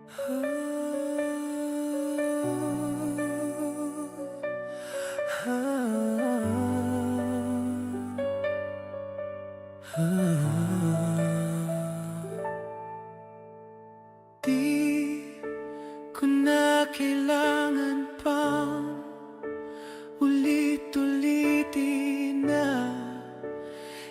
Di ko na kailangan pang ulit-ulitin na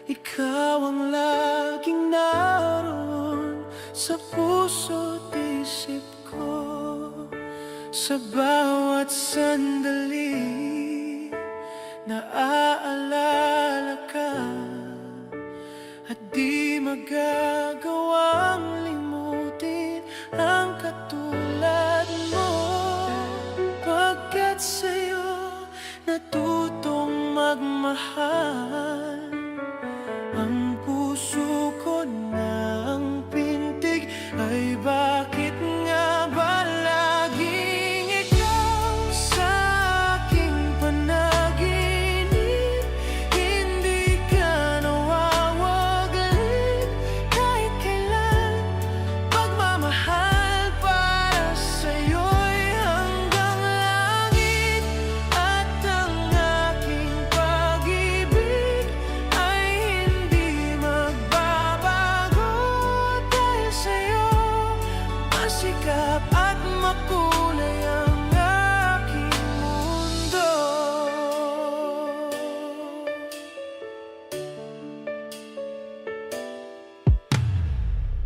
ikaw ang laging naroon sa puso't isip ko. Sa bawat sandali naaalala ka, at di magagawang limutin ang katulad mo. Pagkat sa'yo natutong magmahal, ang puso ko ng pintig ay bakit nga ba laging ikaw sa aking panaginip? Hindi ka nawawaglit kahit kailan. Pagmamahal para sa'yo'y hanggang langit, at ang aking pag-ibig ay hindi magbabago. Dahil sa'yo masikap at makulay ang aking mundo.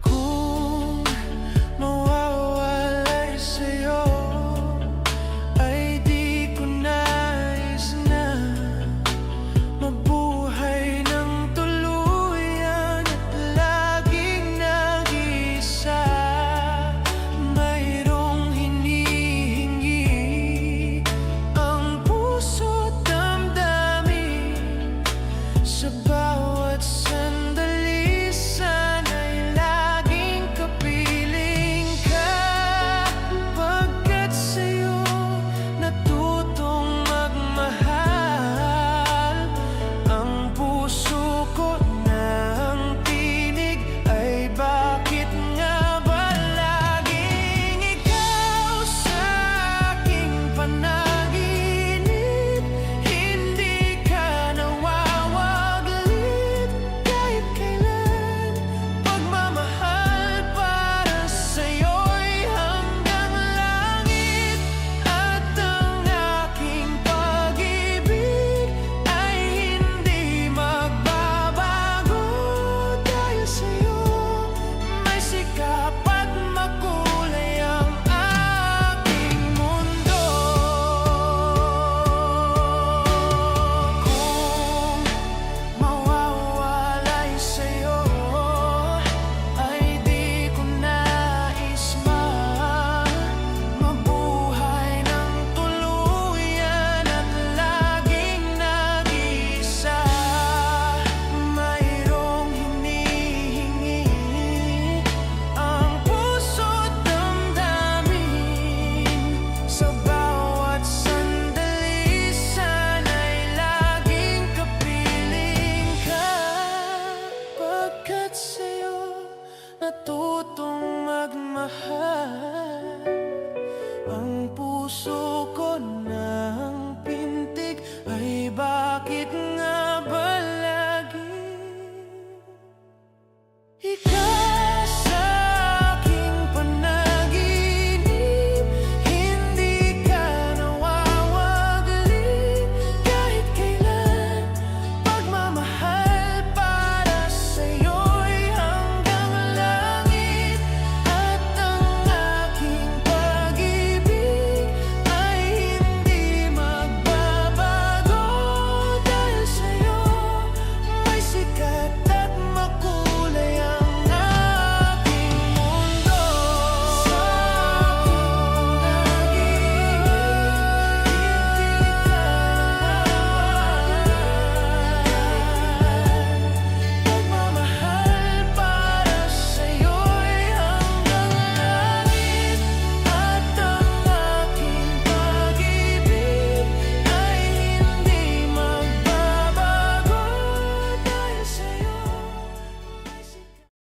Kung mawawalay sa'yo ay di ko nais na mabuhay ng tuluyan at laging nag-iisa. Mayroong hinihingi ang puso't damdamin. Sa bawat sandali sana'y laging kapiling ka. Pagkat sa'yo natutong magmahal, ang puso ko ng tinig ay bakit nga ba laging ikaw sa aking panaginip? Hindi ka nawawaglit kahit kailan. Pagmamahal para sa'yo'y hanggang langit, at ang aking pag-ibig ay hindi magbabago. Dahil sa'yo may sikap at makulay ang aking mundo. Kung mawawalay sa'yo ay di ko nais mabuhay ng tuluyan at laging nag-iisa. Mayroong hinihingi ang puso't damdamin. Sa bawat sandali sana'y laging kapiling ka. Pagkat sa'yo natutong magmahal,